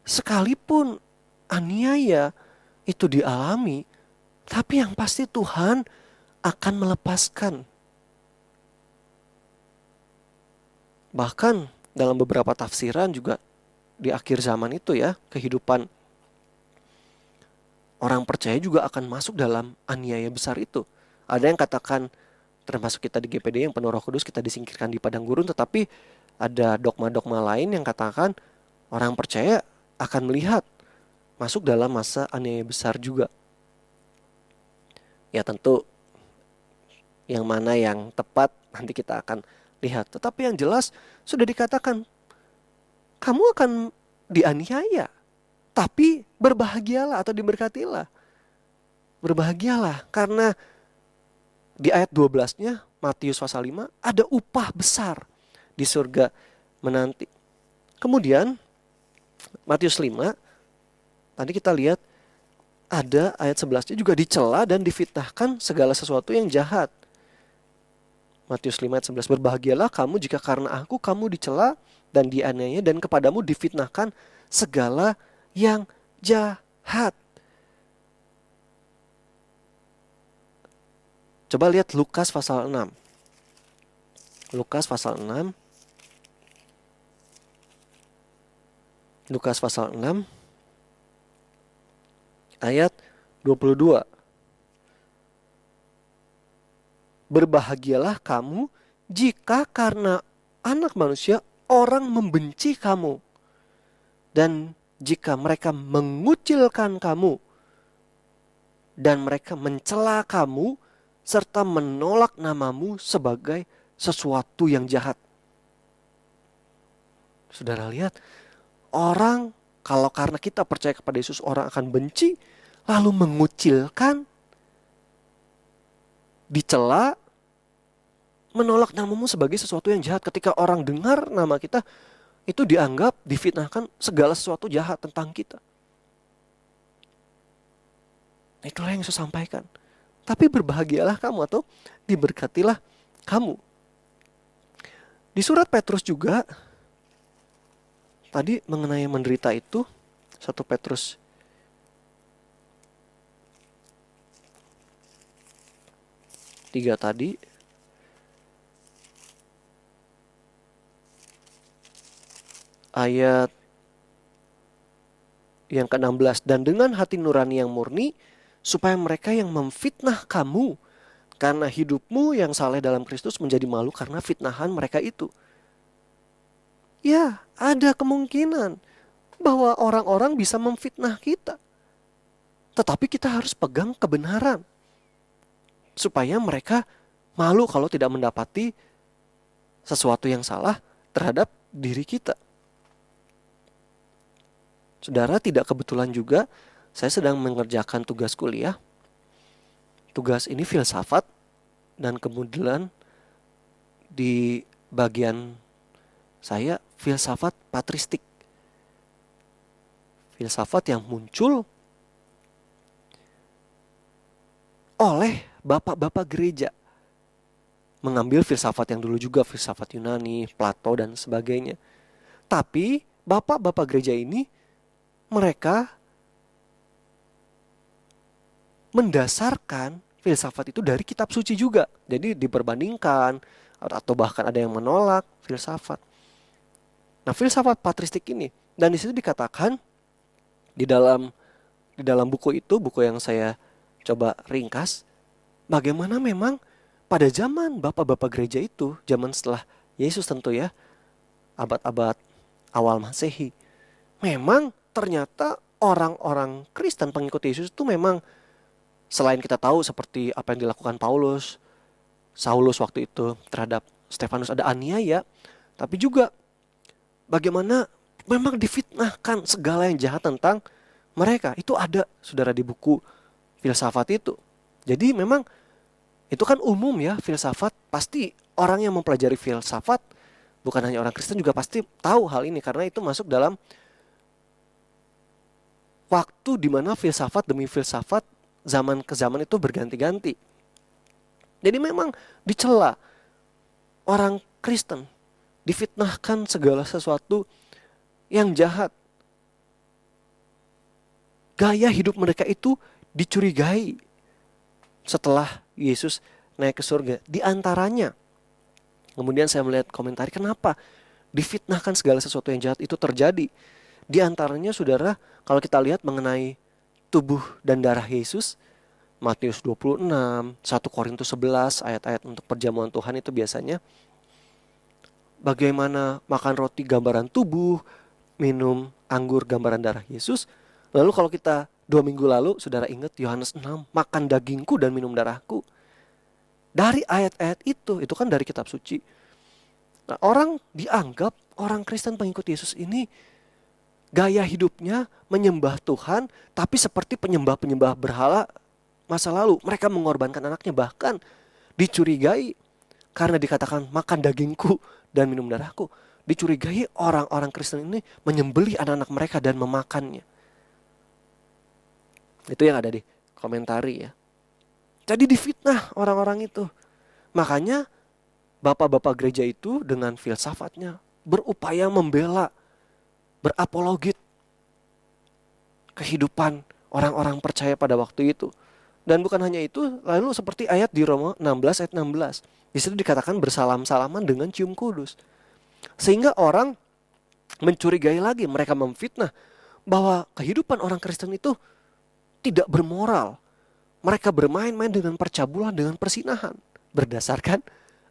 sekalipun aniaya itu dialami, tapi yang pasti Tuhan akan melepaskan. Bahkan dalam beberapa tafsiran juga di akhir zaman itu ya, kehidupan orang percaya juga akan masuk dalam aniaya besar itu. Ada yang katakan, termasuk kita di GPD yang penuh Roh Kudus, kita disingkirkan di padang gurun, tetapi ada dogma-dogma lain yang katakan orang percaya akan melihat masuk dalam masa aniaya besar juga. Ya tentu yang mana yang tepat nanti kita akan lihat. Tetapi yang jelas sudah dikatakan, kamu akan dianiaya, tapi berbahagialah atau diberkatilah. Berbahagialah karena di ayat 12-nya Matius pasal 5 ada upah besar di surga menanti. Kemudian Matius 5 tadi kita lihat ada ayat 11-nya juga dicela dan difitnahkan segala sesuatu yang jahat. Matius 5 ayat 11, berbahagialah kamu jika karena aku kamu dicela dan dianiaya dan kepadamu difitnahkan segala yang jahat. Coba lihat Lukas pasal 6. Lukas pasal 6. Lukas pasal 6 ayat 22. Berbahagialah kamu jika karena anak manusia orang membenci kamu. Dan jika mereka mengucilkan kamu dan mereka mencela kamu serta menolak namamu sebagai sesuatu yang jahat. Saudara lihat, orang kalau karena kita percaya kepada Yesus, orang akan benci, lalu mengucilkan, dicela, menolak namamu sebagai sesuatu yang jahat. Ketika orang dengar nama kita, itu dianggap, difitnahkan segala sesuatu jahat tentang kita. Itulah yang saya sampaikan. Tapi berbahagialah kamu atau diberkatilah kamu. Di surat Petrus juga, tadi mengenai menderita itu, 1 Petrus 3 tadi. Ayat yang ke-16, dan dengan hati nurani yang murni, supaya mereka yang memfitnah kamu karena hidupmu yang saleh dalam Kristus menjadi malu karena fitnahan mereka itu. Ya, ada kemungkinan bahwa orang-orang bisa memfitnah kita. Tetapi kita harus pegang kebenaran. Supaya mereka malu kalau tidak mendapati sesuatu yang salah terhadap diri kita. Saudara, tidak kebetulan juga saya sedang mengerjakan tugas kuliah. Tugas ini filsafat, dan kemudian di bagian saya filsafat patristik. Filsafat yang muncul oleh bapak-bapak gereja. Mengambil filsafat yang dulu juga, filsafat Yunani, Plato dan sebagainya. Tapi bapak-bapak gereja ini mereka mendasarkan filsafat itu dari kitab suci juga. Jadi diperbandingkan atau bahkan ada yang menolak filsafat. Nah, filsafat patristik ini, dan di situ dikatakan di dalam buku itu, buku yang saya coba ringkas, bagaimana memang pada zaman bapak-bapak gereja itu, zaman setelah Yesus tentu ya, abad-abad awal Masehi, memang ternyata orang-orang Kristen pengikut Yesus itu memang selain kita tahu seperti apa yang dilakukan Saulus waktu itu terhadap Stefanus, ada aniaya, tapi juga bagaimana memang difitnahkan segala yang jahat tentang mereka. Itu ada, saudara, di buku filsafat itu. Jadi memang itu kan umum ya, filsafat. Pasti orang yang mempelajari filsafat, bukan hanya orang Kristen, juga pasti tahu hal ini, karena itu masuk dalam waktu di mana filsafat demi filsafat zaman ke zaman itu berganti-ganti. Jadi memang dicela orang Kristen, difitnahkan segala sesuatu yang jahat. Gaya hidup mereka itu dicurigai setelah Yesus naik ke surga. Di antaranya, kemudian saya melihat komentar kenapa difitnahkan segala sesuatu yang jahat itu terjadi. Di antaranya, saudara, kalau kita lihat mengenai tubuh dan darah Yesus, Matius 26, 1 Korintus 11, ayat-ayat untuk perjamuan Tuhan itu biasanya bagaimana makan roti gambaran tubuh, minum anggur gambaran darah Yesus. Lalu kalau kita 2 minggu lalu, saudara ingat Yohanes 6, makan dagingku dan minum darahku. Dari ayat-ayat itu kan dari kitab suci. Nah, orang dianggap, orang Kristen pengikut Yesus ini gaya hidupnya menyembah Tuhan, tapi seperti penyembah-penyembah berhala masa lalu. Mereka mengorbankan anaknya, bahkan dicurigai karena dikatakan makan dagingku dan minum darahku. Dicurigai orang-orang Kristen ini menyembelih anak-anak mereka dan memakannya. Itu yang ada di komentari ya. Jadi difitnah orang-orang itu. Makanya bapak-bapak gereja itu dengan filsafatnya berupaya membela, berapologit kehidupan orang-orang percaya pada waktu itu. Dan bukan hanya itu, lalu seperti ayat di Roma 16 ayat 16. Di situ dikatakan bersalam-salaman dengan cium kudus. Sehingga orang mencurigai lagi, mereka memfitnah bahwa kehidupan orang Kristen itu tidak bermoral. Mereka bermain-main dengan percabulan, dengan persinahan berdasarkan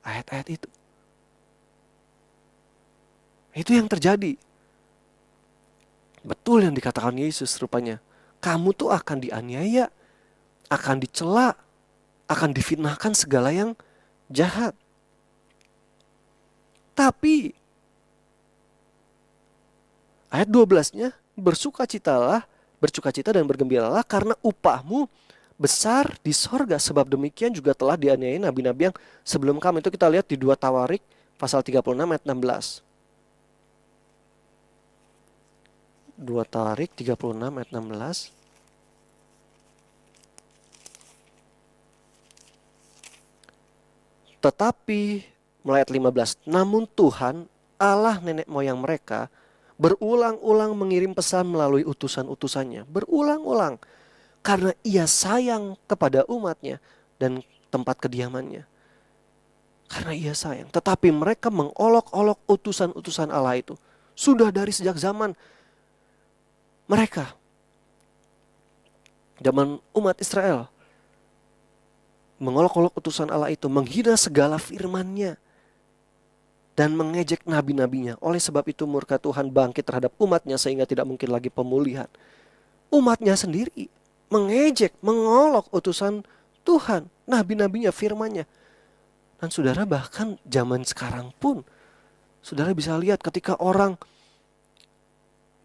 ayat-ayat itu. Itu yang terjadi. Betul yang dikatakan Yesus rupanya. Kamu tuh akan dianiaya, akan dicela, akan difitnahkan segala yang jahat. Tapi ayat 12-nya, bercukacita dan bergembiralah karena upahmu besar di sorga, sebab demikian juga telah dianiayai nabi-nabi yang sebelum kamu. Itu kita lihat di 2 Tawarik pasal 36 ayat 16. 2 Tawarik 36 ayat 16. Tetapi mulai ayat 15, namun Tuhan Allah nenek moyang mereka berulang-ulang mengirim pesan melalui utusan-utusannya. Berulang-ulang. Karena ia sayang kepada umatnya. Dan tempat kediamannya. Karena ia sayang. Tetapi mereka mengolok-olok utusan-utusan Allah itu. Sudah dari sejak zaman mereka. Zaman umat Israel. Mengolok-olok utusan Allah itu. Menghina segala firman-Nya. Dan mengejek nabi-nabinya. Oleh sebab itu murka Tuhan bangkit terhadap umatnya sehingga tidak mungkin lagi pemulihan. Umatnya sendiri mengejek, mengolok utusan Tuhan, nabi-nabinya, firman-Nya. Dan saudara bahkan zaman sekarang pun, saudara bisa lihat ketika orang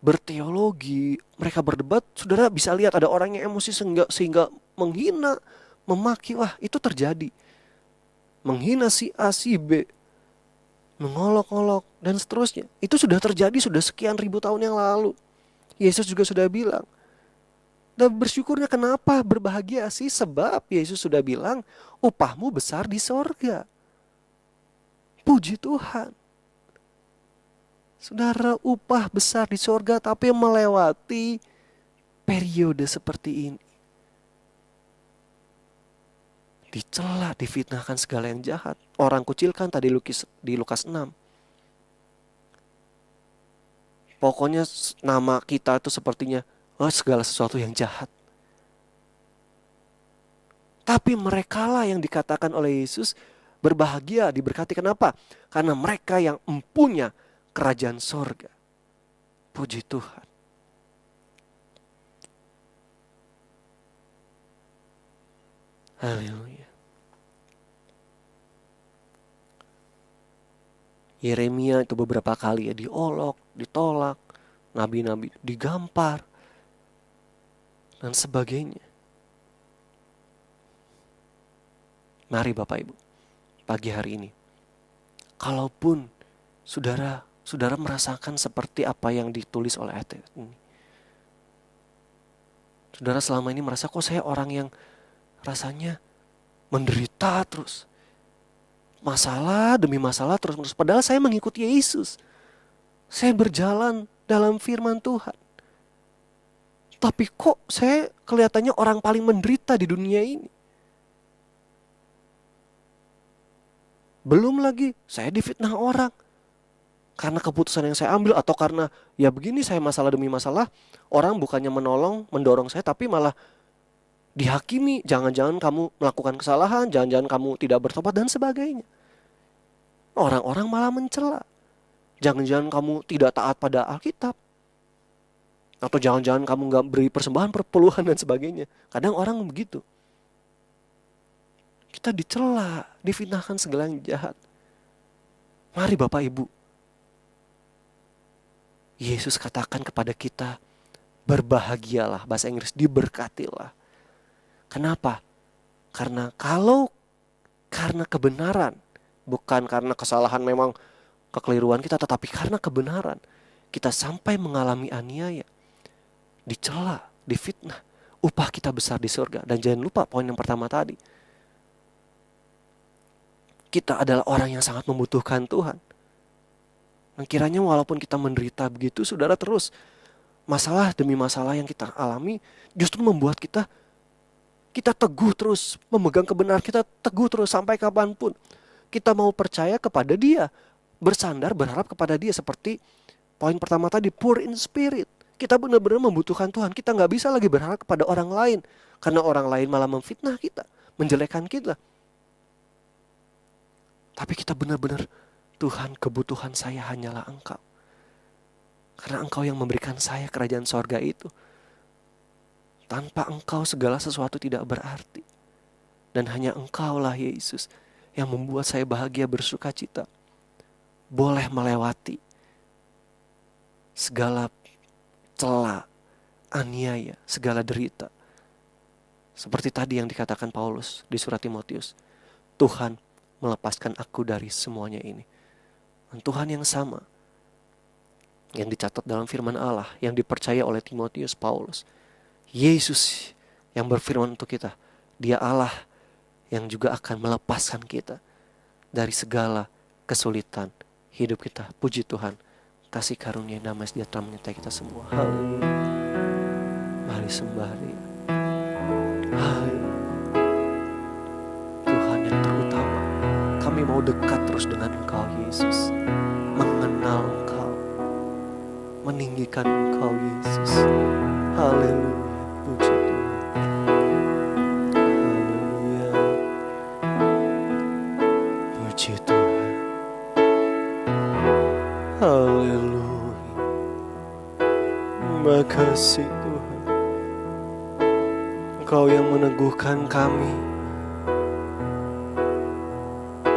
berteologi, mereka berdebat, saudara bisa lihat ada orang yang emosi sehingga menghina, memaki, wah itu terjadi. Menghina si A, si B, mengolok-olok, dan seterusnya. Itu sudah terjadi sudah sekian ribu tahun yang lalu. Yesus juga sudah bilang. Dan bersyukurnya kenapa? Berbahagia sih sebab Yesus sudah bilang upahmu besar di sorga. Puji Tuhan. Saudara, upah besar di sorga tapi melewati periode seperti ini. Dicela, difitnahkan segala yang jahat. Orang kucilkan tadi di Lukas 6. Pokoknya nama kita itu sepertinya segala sesuatu yang jahat. Tapi merekalah yang dikatakan oleh Yesus berbahagia, diberkati. Kenapa? Karena mereka yang empunya kerajaan sorga. Puji Tuhan. Haleluya. Yeremia itu beberapa kali ya diolok, ditolak, nabi-nabi digampar, dan sebagainya. Mari Bapak Ibu, pagi hari ini, kalaupun saudara merasakan seperti apa yang ditulis oleh ayat ini, saudara selama ini merasa kok saya orang yang rasanya menderita terus, masalah demi masalah terus. Padahal saya mengikuti Yesus, saya berjalan dalam firman Tuhan. Tapi kok saya kelihatannya orang paling menderita di dunia ini. Belum lagi saya difitnah orang karena keputusan yang saya ambil, atau karena ya begini saya masalah demi masalah, orang bukannya menolong, mendorong saya, tapi malah dihakimi. Jangan-jangan kamu melakukan kesalahan, jangan-jangan kamu tidak bertobat dan sebagainya. Orang-orang malah mencela. Jangan-jangan kamu tidak taat pada Alkitab, atau jangan-jangan kamu gak beri persembahan, perpuluhan dan sebagainya. Kadang orang begitu. Kita dicela, difitnahkan segala yang jahat. Mari Bapak Ibu, Yesus katakan kepada kita, berbahagialah, bahasa Inggris diberkatilah. Kenapa? Karena karena kebenaran, bukan karena kesalahan memang kekeliruan kita, tetapi karena kebenaran, kita sampai mengalami aniaya, dicela, difitnah, upah kita besar di surga. Dan jangan lupa poin yang pertama tadi, kita adalah orang yang sangat membutuhkan Tuhan. Dan kiranya walaupun kita menderita begitu, saudara, terus masalah demi masalah yang kita alami justru membuat kita teguh terus, memegang kebenaran kita teguh terus sampai kapanpun. Kita mau percaya kepada Dia, bersandar, berharap kepada Dia. Seperti poin pertama tadi, poor in spirit. Kita benar-benar membutuhkan Tuhan. Kita gak bisa lagi berharap kepada orang lain, karena orang lain malah memfitnah kita, menjelekkan kita. Tapi kita benar-benar, Tuhan, kebutuhan saya hanyalah Engkau. Karena Engkau yang memberikan saya kerajaan sorga itu. Tanpa Engkau segala sesuatu tidak berarti. Dan hanya Engkaulah Yesus yang membuat saya bahagia, bersuka cita. Boleh melewati segala cela, aniaya, segala derita. Seperti tadi yang dikatakan Paulus di surat Timotius. Tuhan melepaskan aku dari semuanya ini. Dan Tuhan yang sama yang dicatat dalam firman Allah, yang dipercaya oleh Timotius, Paulus, Yesus yang berfirman untuk kita, Dia Allah yang juga akan melepaskan kita dari segala kesulitan hidup kita. Puji Tuhan, kasih karunia damai sejahtera menyertai kita semua. Haleluya. Mari sembah Dia. Haleluya. Tuhan mau dekat terus dengan Engkau Yesus, mengenal Engkau, meninggikan Engkau Yesus. Haleluya, puji Tuhan. Haleluya, puji Tuhan. Haleluya, makasih Tuhan. Engkau yang meneguhkan kami.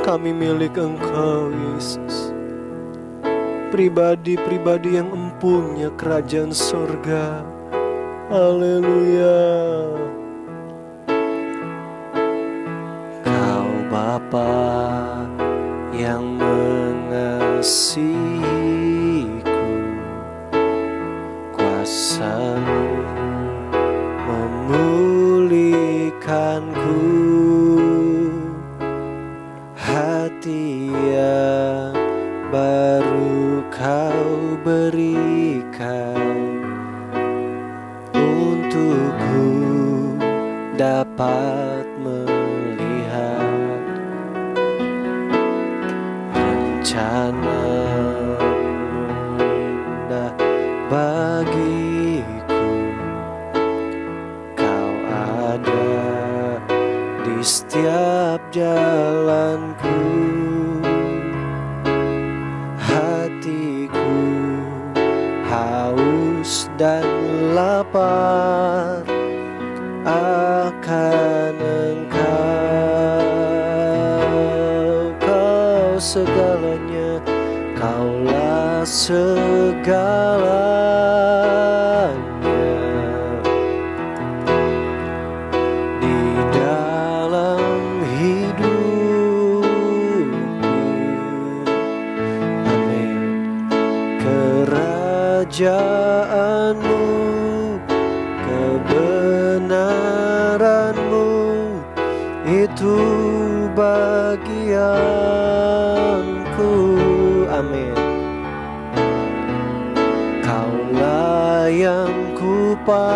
Kami milik Engkau Yesus. Pribadi-pribadi yang empunya kerajaan surga. Haleluya. Kau Bapa yang mengasihiku, kuasa-Mu memulihkanku, hati yang baru Kau berikan untukku dapat melihat rencana-Mu indah bagiku. Kau ada di setiap jalanku. Hatiku haus dan lapar akan Engkau. Kau segalanya, Kaulah segalanya di dalam hidupku. Amin. Kerajaan-Mu, kebenaran-Mu, itu bagianku. Amin. Kaulah yang kupandang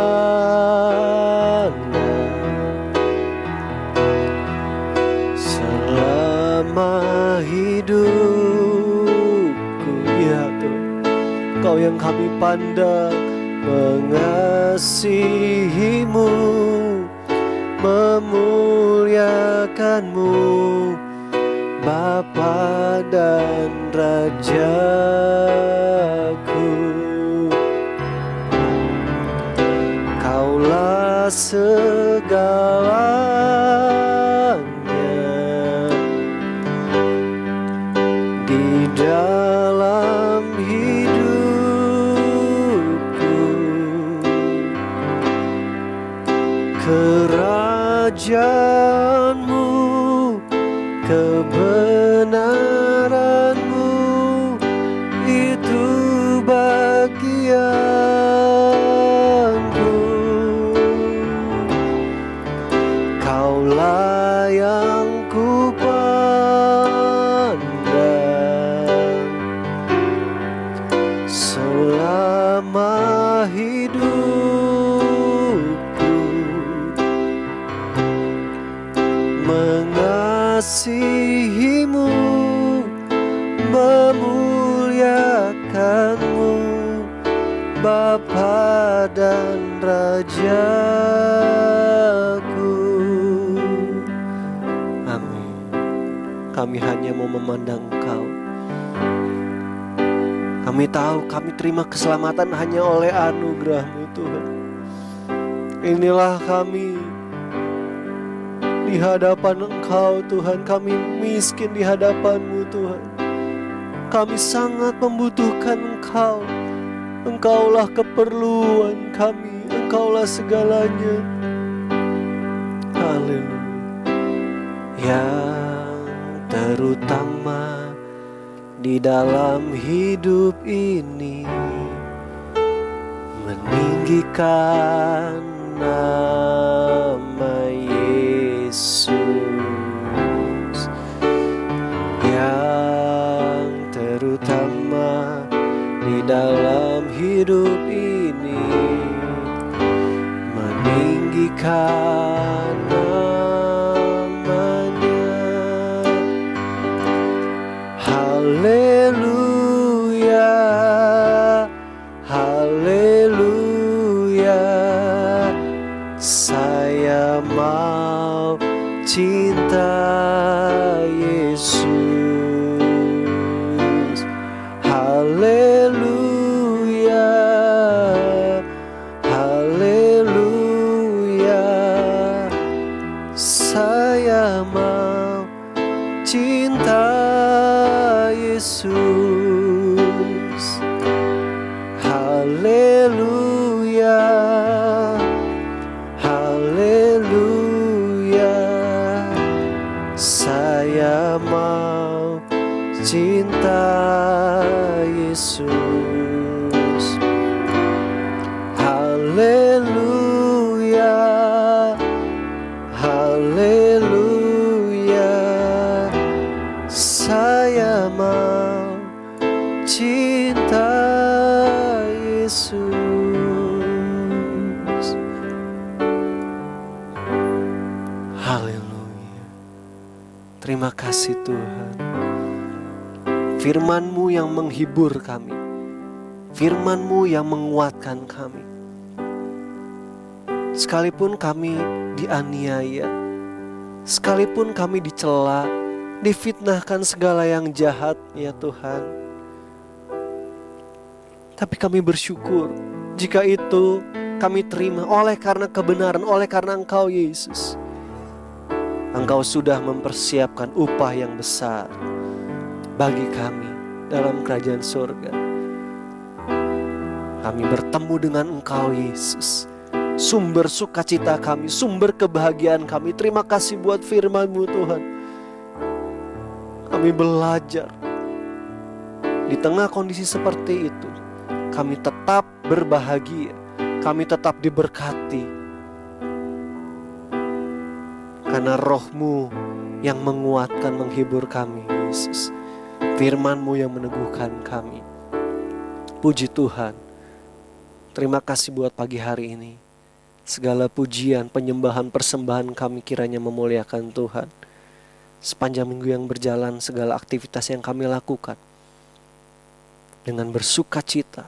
selama hidupku. Ya Tuhan, Kau yang kami pandang, mengasihi-Mu, memuliakan-Mu, Bapa dan Rajaku. Kaulah segalanya di dalam hidupku. Kerajaan-Mu, kebenaran-Mu, itu bagianku. Kaulah yang kupandang selama hidupku, mengasihi-Mu, memuliakan-Mu, Bapa dan Rajaku. Amin. Kami hanya mau memandang Engkau. Kami tahu kami terima keselamatan hanya oleh anugerah-Mu Tuhan. Inilah kami di hadapan Engkau Tuhan. Kami miskin di hadapan-Mu Tuhan. Kami sangat membutuhkan Engkau. Engkaulah keperluan kami. Engkaulah segalanya. Haleluya. Yang terutama di dalam hidup ini, meninggikan nama Yesus. Yang terutama di dalam hidup ini, meninggikan namanya. saya mau cinta Yesus. Haleluya, haleluya, saya mau cinta Yesus. Haleluya, haleluya, saya mau cinta Yesus. Haleluya, haleluya, saya mau cinta Yesus. Haleluya. Terima kasih Tuhan. Firman-Mu yang menghibur kami, Firman-Mu yang menguatkan kami. Sekalipun kami dianiaya, sekalipun kami dicela, difitnahkan segala yang jahat ya Tuhan, tapi kami bersyukur jika itu kami terima oleh karena kebenaran, oleh karena Engkau Yesus. Engkau sudah mempersiapkan upah yang besar bagi kami dalam kerajaan surga. Kami bertemu dengan Engkau Yesus, sumber sukacita kami, sumber kebahagiaan kami. Terima kasih buat firman-Mu Tuhan. Kami belajar di tengah kondisi seperti itu, kami tetap berbahagia, kami tetap diberkati, karena Roh-Mu yang menguatkan, menghibur kami Yesus. Firman-Mu yang meneguhkan kami. Puji Tuhan. Terima kasih buat pagi hari ini. Segala pujian, penyembahan, persembahan kami kiranya memuliakan Tuhan. Sepanjang minggu yang berjalan, segala aktivitas yang kami lakukan, dengan bersuka cita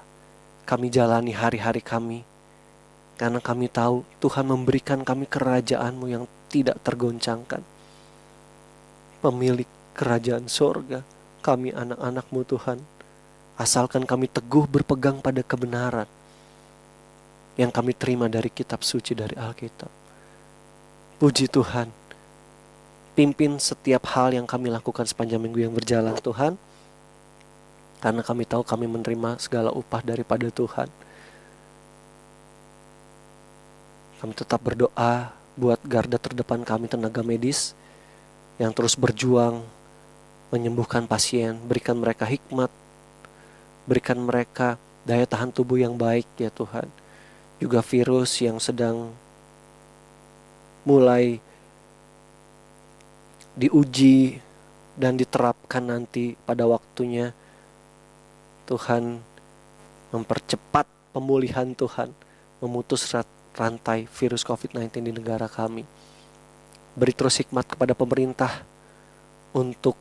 kami jalani hari-hari kami, karena kami tahu Tuhan memberikan kami kerajaan-Mu yang tidak tergoncangkan. Pemilik kerajaan sorga, kami anak-anak-Mu Tuhan. Asalkan kami teguh berpegang pada kebenaran yang kami terima dari kitab suci, dari Alkitab. Puji Tuhan. Pimpin setiap hal yang kami lakukan sepanjang minggu yang berjalan Tuhan, karena kami tahu kami menerima segala upah daripada Tuhan. Kami tetap berdoa buat garda terdepan kami, tenaga medis yang terus berjuang menyembuhkan pasien. Berikan mereka hikmat, berikan mereka daya tahan tubuh yang baik ya Tuhan. Juga virus yang sedang mulai diuji dan diterapkan nanti pada waktunya, Tuhan mempercepat pemulihan Tuhan, memutus rantai virus COVID-19 di negara kami. Beri terus hikmat kepada pemerintah untuk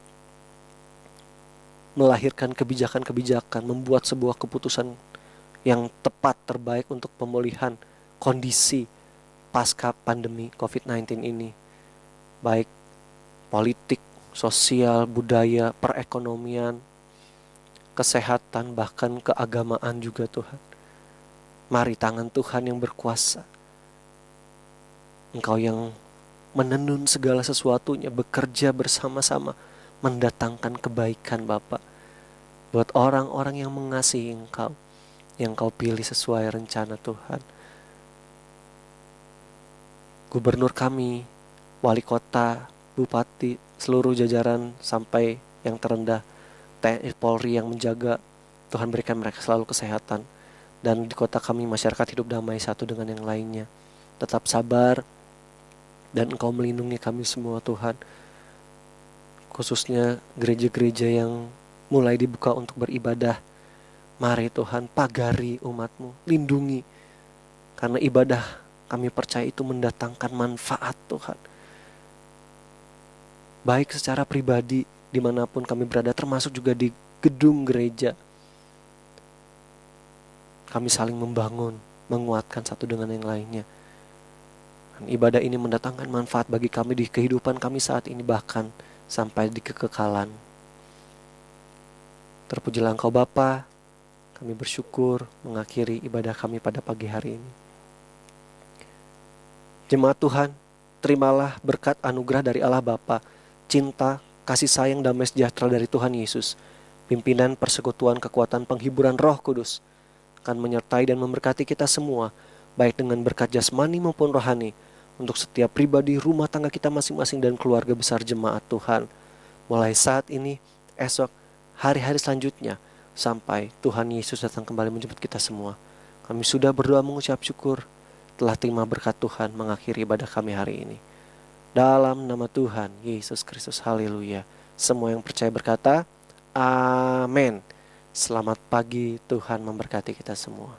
melahirkan kebijakan-kebijakan, membuat sebuah keputusan yang tepat, terbaik untuk pemulihan kondisi pasca pandemi COVID-19 ini. Baik politik, sosial, budaya, perekonomian, kesehatan, bahkan keagamaan juga Tuhan. Mari tangan Tuhan yang berkuasa, Engkau yang menenun segala sesuatunya, bekerja bersama-sama, mendatangkan kebaikan Bapa buat orang-orang yang mengasihi Engkau, yang Kau pilih sesuai rencana Tuhan. Gubernur kami, wali kota, bupati, seluruh jajaran sampai yang terendah, TNI Polri yang menjaga, Tuhan berikan mereka selalu kesehatan. Dan di kota kami masyarakat hidup damai satu dengan yang lainnya. Tetap sabar dan Engkau melindungi kami semua Tuhan. Khususnya gereja-gereja yang mulai dibuka untuk beribadah. Mari Tuhan pagari umat-Mu, lindungi. Karena ibadah kami percaya itu mendatangkan manfaat Tuhan. Baik secara pribadi dimanapun kami berada, termasuk juga di gedung gereja. Kami saling membangun, menguatkan satu dengan yang lainnya. Dan ibadah ini mendatangkan manfaat bagi kami di kehidupan kami saat ini, bahkan sampai di kekekalan. Terpujilah Engkau Bapa, kami bersyukur mengakhiri ibadah kami pada pagi hari ini. Jemaat Tuhan, terimalah berkat anugerah dari Allah Bapa, cinta, kasih sayang, damai sejahtera dari Tuhan Yesus, pimpinan persekutuan kekuatan penghiburan Roh Kudus, akan menyertai dan memberkati kita semua, baik dengan berkat jasmani maupun rohani, untuk setiap pribadi, rumah tangga kita masing-masing, dan keluarga besar jemaat Tuhan. Mulai saat ini, esok, hari-hari selanjutnya, sampai Tuhan Yesus datang kembali menjemput kita semua. Kami sudah berdoa mengucap syukur, telah terima berkat Tuhan mengakhiri ibadah kami hari ini. Dalam nama Tuhan Yesus Kristus, haleluya. Semua yang percaya berkata, amin. Selamat pagi, Tuhan memberkati kita semua.